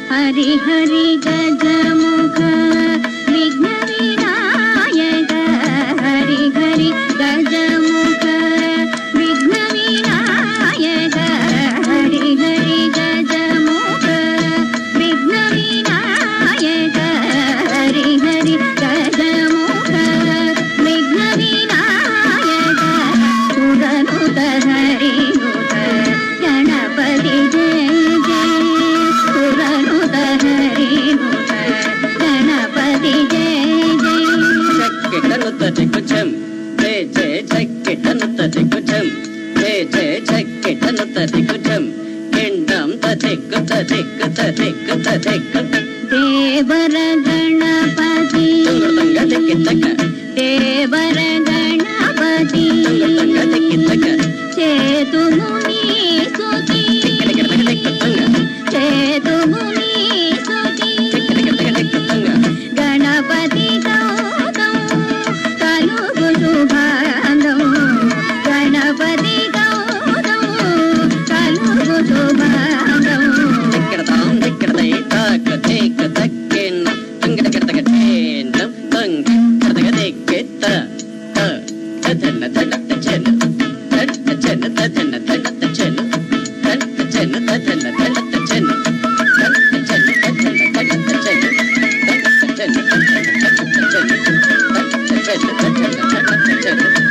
हरि हरि गजमुख विघ्न विनायक हरि हरि गजमुख विघ्न विनायक हरि हरि गजमुख विघ्न विनायक हरि हरि गजमुख विघ्न विनायक सुरनुत हरिनुत गणपति जय जय सुरनुत हरिनुत गणपति जय जय चक्किटनुत दिग्गजं जय जय चक्किटनुत दिग्गजं जय जय चक्किटनुत दिग्गजं पिंडं तदिग्गत दिग्गत दिग्गत दिग्गत देवर गणपति तंग दिग्गतक देवर गणपति तंग दिग्गतक चेतु मुनि सुति चेतु मुनि सुति गणपति गौतम कलुगु शुभांगम गणपति गौतम कलुगु शुभांगम Thank you.